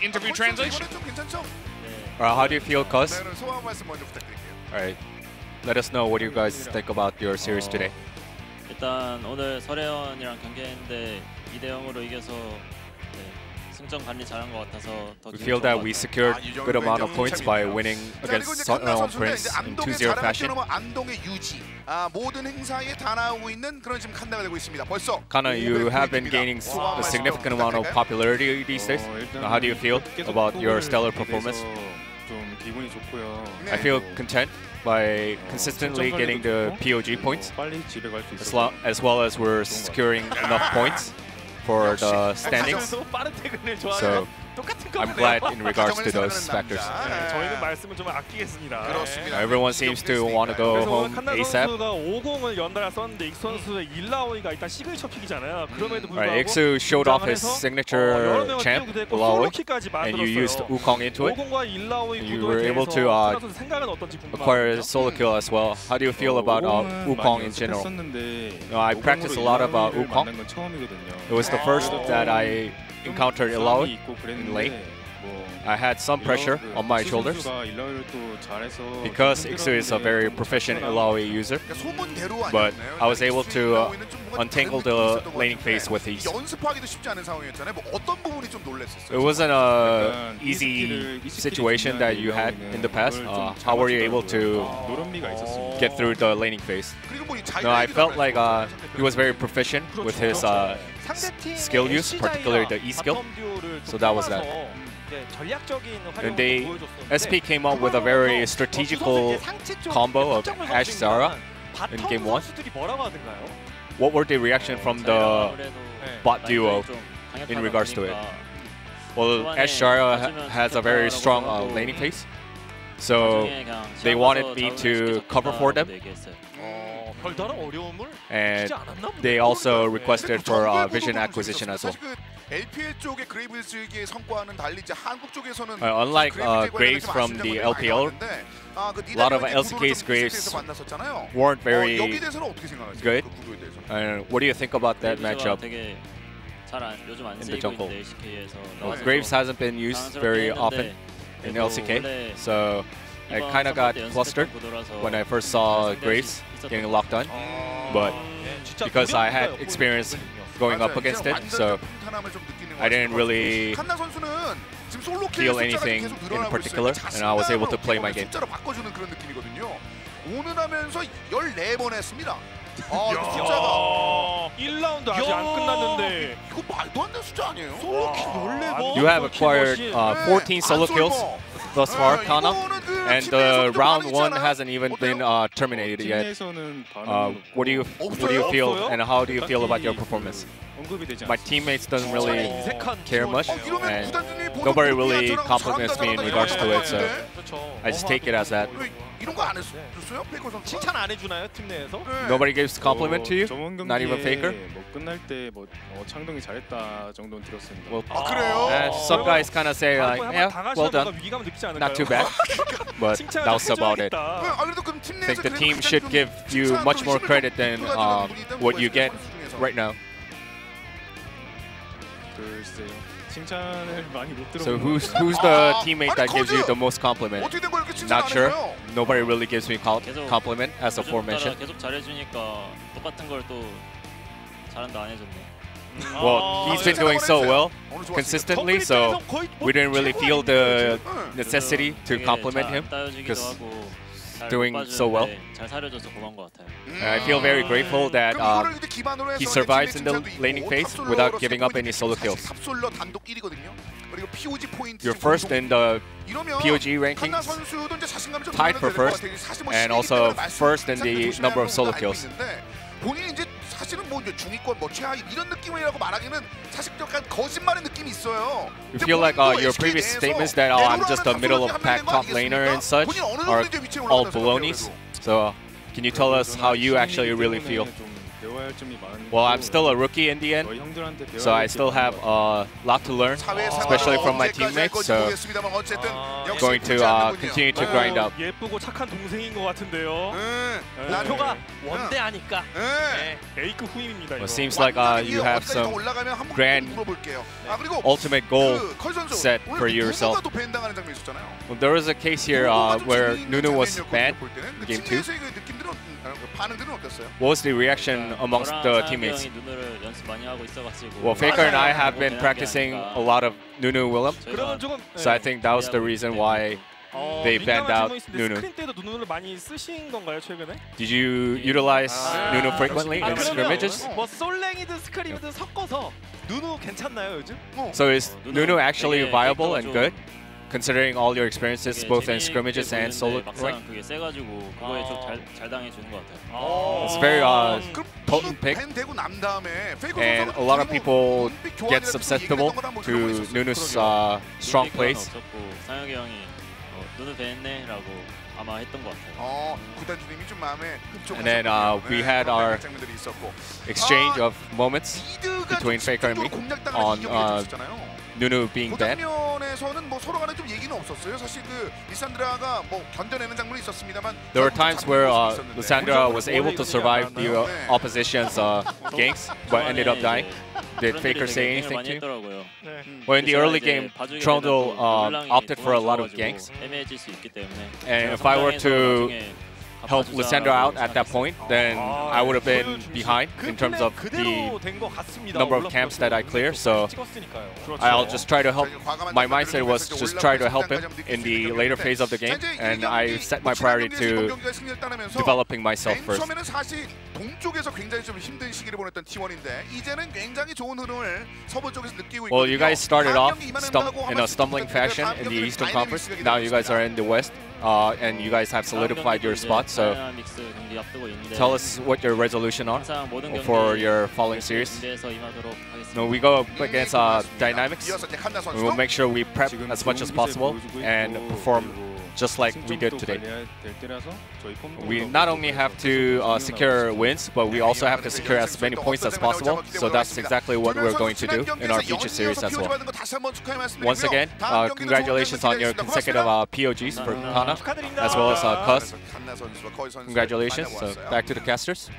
interview translation. How do you feel, Cuzz? 소감 말씀 먼저 부탁드릴게요. Alright, let us know what do you guys think about your series today. 일단 오늘 설혜원이랑 경기했는데 2대0으로 이겨서 승점 관리 잘한 것 같아서 더 We feel that we secured good amount of points by winning against Prince in 2-0 fashion. 안동의 유지, 모든 행사에 다 나오고 있는 그런 지금 칸나가 되고 있습니다. 벌써 Canna, you have been gaining a significant amount of popularity these days. How do you feel about your stellar performance? 좀 기분이 좋고요. I feel content by consistently getting the POG points, 빨리 집에 갈 수 있어서 as well as we're securing enough points for the standings. So I'm glad in regards to those factors. 저희는 말씀을 좀 아끼겠습니다. 그렇습니다. Everyone seems to want to go home 칸나 ASAP. 선수가 50을 연달아 썼는데 익 선수의 1라오이가 일단 시그니처 픽이잖아요. 그럼에도 불구하고 Right, Iksu showed off his signature champ, Ilaoi, and you used Wukong into it. 50과 1라오이 You 구도에 were able 대해서 to 칸나 선수 생각은 어떤지 acquire 궁금합니다. solo kill as well. How do you feel about Wukong in general? I practiced a lot of Wukong. It was the first that I encountered Ilaoi in late. I had some pressure on my shoulders because Iksu is a very proficient Ilaoi user, but I was able to untangle the laning phase with ease. 연습하기도 쉽지 않은 상황이었잖아요. 뭐 어떤 부분이 좀 놀랐었어요? It wasn't a easy situation that you had in the past. How were you able to get through the laning phase? No, I felt like he was very proficient with his skill use, particularly the E skill. So that was that. And SP came up with a very strategical combo of Ashe Zara in game 1. What were the reaction from the bot duo in regards to it? Well, Ashe Zara has a very strong laning phase, so they wanted me to cover for them. And they also requested for vision acquisition as well. LPL 쪽의 그레이브즈의 성과는 달리 이제 한국 쪽에서는 unlike Graves from the LPL, a lot of LCK's Graves weren't very good. What do you think about that matchup in the jungle? Well, Graves hasn't been used very often in LCK, so I kind of got flustered when I first saw Graves getting locked on, but because I had experience going up against it, so I didn't really feel anything in particular, and I was able to play my game. 오늘 하면서 14번 했습니다. 숫자가 1라운드 아직 안 끝났는데 이거 말도 안 되는 숫자 아니에요? 솔로킬 14번. You have acquired 14 solo kills thus far, Canna, and the round 1 hasn't even been terminated yet. What do you feel, and how do you feel about your performance? My teammates doesn't really care much, and nobody really compliments me in regards to it, so I just take it as that. 이런 거 안 해줬어요? 페이커 선수 칭찬 안 해주나요 팀 내에서? Nobody gives compliment to you? Not even Faker? 뭐 끝날 때 뭐 창동이 잘했다 정도는 들었습니다. Well, 그래요? some guys kind of say like, yeah, well done, not too bad, but that was about it. I think the team should give you much more credit than what you get right now. So who's the teammate that gives you the most compliment? Not sure. Nobody really gives me compliment as aforementioned. 계속 잘해주니까 똑같은 걸 또 잘한다 안 해줬네. Well, he's been doing so well consistently, so we didn't really feel the necessity to compliment him because doing so well. And I feel very grateful that he survives in the laning phase without giving up any solo kills. You're first in the POG rankings, tied for first, and also first in the number of solo kills. 사실은 뭐 이제 중위권 뭐 최하 이런 느낌이라고 말하기는 사실 약간 거짓말의 느낌이 있어요. You feel like your previous statements that I'm just a middle of pack top laner and such are all balonies. So can you tell us how you actually really feel? Well, I'm still a rookie in the end, so I still have a lot to learn, especially from my teammates. So going to continue to grind up. 예쁘고 착한 동생인 것 같은데요. 목표가 원대하니까. A급 후임입니다. Well, it seems like you have some grand ultimate goal set for yourself. Well, there was a case here where Nunu was banned in Game 2. What was the reaction amongst the teammates? Well, Faker and I have been practicing a lot of Nunu Willem, so I think that was the reason why they banned out Nunu. Did you utilize Nunu frequently in scrimmages? 뭐 솔랭이든 스크림이든 섞어서 누누 괜찮나요 요즘? So is Nunu actually viable and good, considering all your experiences both in scrimmages and solo rank? 그게 세가지고 그거에 좀 잘 당해주는 것 같아요. It's very potent pick, and a lot of people get susceptible to Nunu's strong plays. 상혁이 형이 누누 뵀네라고 아마 했던 것 같아요. And then we had our exchange of moments between Faker and me on Nunu being banned. There were times where Lissandra was able to survive the opposition's ganks, but ended up dying. Did Faker say anything to you? Well, in the early game, Trundle opted for a lot of ganks. And if I were to help Lissandra out at that point, then I would have been behind in terms of the number of camps that I clear. So I'll just try to help. My mindset was just try to help him in the later phase of the game, and I set my priority to developing myself first. Well, you guys started off in a stumbling fashion in the Eastern Conference. Now you guys are in the West, and you guys have solidified your spot. So tell us what your resolution are for your following series. No, we go up against Dynamics. We will make sure we prep as much as possible and perform just like we did today. We not only have to secure wins, but we also have to secure as many points as possible. So that's exactly what we're going to do in our future series as well. Once again, congratulations on your consecutive POGs for Canna, as well as Cuzz. Congratulations. So back to the casters.